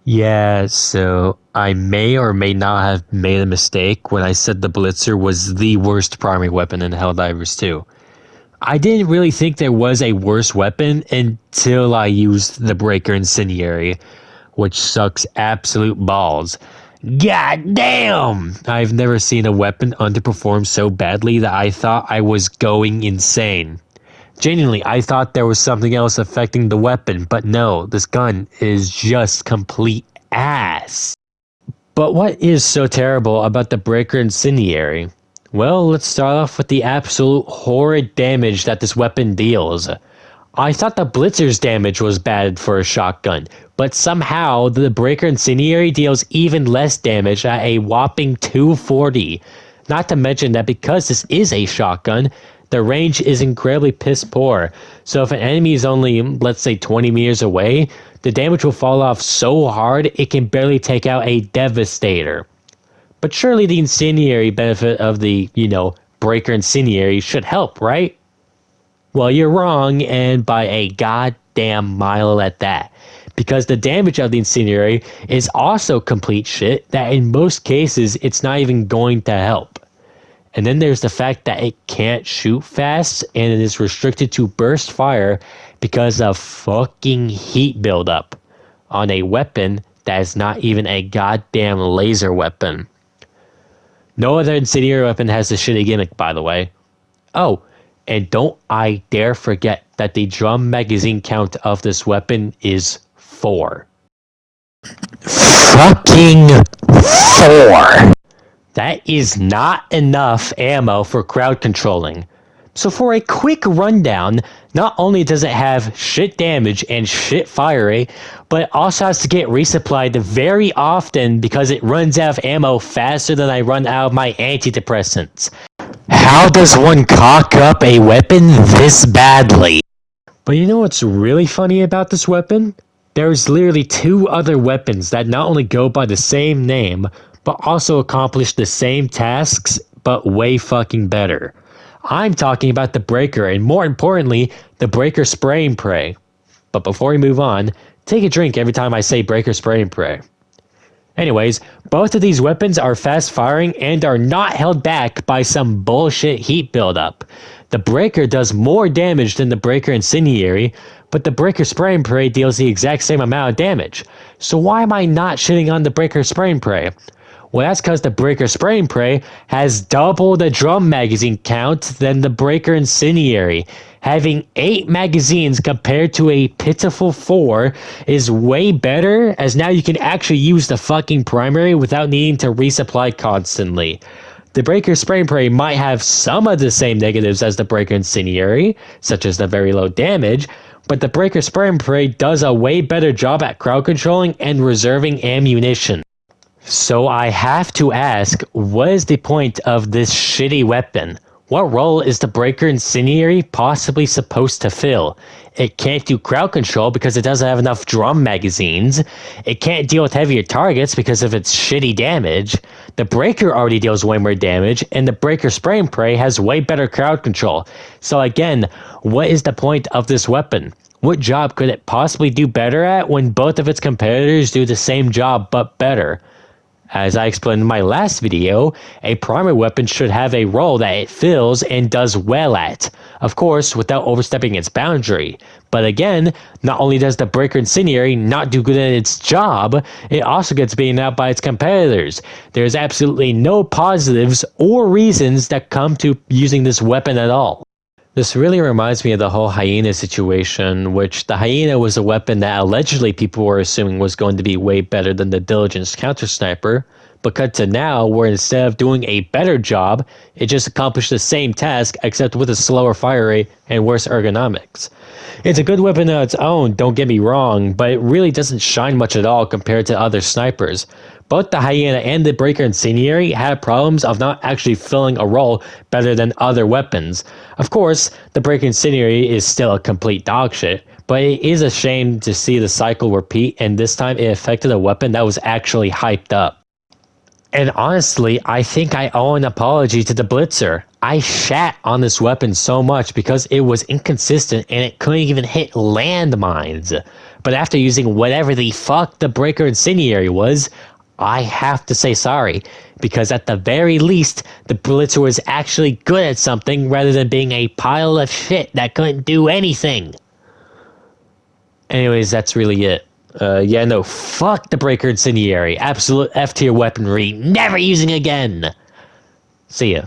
Yeah, so I may or may not have made a mistake when I said the Blitzer was the worst primary weapon in Helldivers 2. I didn't really think there was a worse weapon until I used the Breaker Incendiary, which sucks absolute balls. God damn! I've never seen a weapon underperform so badly that I thought I was going insane. Genuinely, I thought there was something else affecting the weapon, but no, this gun is just complete ass. But what is so terrible about the Breaker Incendiary? Well, let's start off with the absolute horrid damage that this weapon deals. I thought the Blitzer's damage was bad for a shotgun, but somehow the Breaker Incendiary deals even less damage at a whopping 240. Not to mention that because this is a shotgun, the range is incredibly piss poor. So if an enemy is only, let's say, 20 meters away, the damage will fall off so hard it can barely take out a Devastator. But surely the incendiary benefit of the, Breaker Incendiary should help, right? Well, you're wrong, and by a goddamn mile at that. Because the damage of the incendiary is also complete shit that in most cases it's not even going to help. And then there's the fact that it can't shoot fast and it is restricted to burst fire because of fucking heat buildup on a weapon that is not even a goddamn laser weapon. No other incendiary weapon has this shitty gimmick, by the way. Oh, and don't I dare forget that the drum magazine count of this weapon is 4. Fucking 4! That is not enough ammo for crowd controlling. So for a quick rundown, not only does it have shit damage and shit fire rate, but it also has to get resupplied very often because it runs out of ammo faster than I run out of my antidepressants. How does one cock up a weapon this badly? But you know what's really funny about this weapon? There's literally 2 other weapons that not only go by the same name, but also accomplish the same tasks, but way fucking better. I'm talking about the Breaker, and more importantly, the Breaker Spray and Pray. But before we move on, take a drink every time I say Breaker Spray and Pray. Anyways, both of these weapons are fast firing and are not held back by some bullshit heat buildup. The Breaker does more damage than the Breaker Incendiary, but the Breaker Spray and Pray deals the exact same amount of damage. So why am I not shitting on the Breaker Spray and Pray? Well, that's because the Breaker Spray and Pray has double the drum magazine count than the Breaker Incendiary. Having 8 magazines compared to a pitiful 4 is way better, as now you can actually use the fucking primary without needing to resupply constantly. The Breaker Spray and Pray might have some of the same negatives as the Breaker Incendiary, such as the very low damage, but the Breaker Spray and Pray does a way better job at crowd controlling and reserving ammunition. So I have to ask, what is the point of this shitty weapon? What role is the Breaker Incendiary possibly supposed to fill? It can't do crowd control because it doesn't have enough drum magazines. It can't deal with heavier targets because of its shitty damage. The Breaker already deals way more damage, and the Breaker Spray and Pray has way better crowd control. So again, what is the point of this weapon? What job could it possibly do better at when both of its competitors do the same job but better? As I explained in my last video, a primary weapon should have a role that it fills and does well at, of course without overstepping its boundary. But again, not only does the Breaker Incendiary not do good at its job, it also gets beaten out by its competitors. There's absolutely no positives or reasons that come to using this weapon at all. This really reminds me of the whole hyena situation, which the hyena was a weapon that allegedly people were assuming was going to be way better than the diligence counter sniper, but cut to now where instead of doing a better job, it just accomplished the same task except with a slower fire rate and worse ergonomics. It's a good weapon on its own, don't get me wrong, but it really doesn't shine much at all compared to other snipers. Both the Hyena and the Breaker Incendiary had problems of not actually filling a role better than other weapons. Of course, the Breaker Incendiary is still a complete dogshit, but it is a shame to see the cycle repeat, and this time it affected a weapon that was actually hyped up. And honestly, I think I owe an apology to the Blitzer. I shat on this weapon so much because it was inconsistent and it couldn't even hit landmines. But after using whatever the fuck the Breaker Incendiary was, I have to say sorry, because at the very least, the Blitzer was actually good at something rather than being a pile of shit that couldn't do anything. Anyways, that's really it. Yeah, no, fuck the Breaker Incendiary. Absolute F-tier weaponry. Never using again. See ya.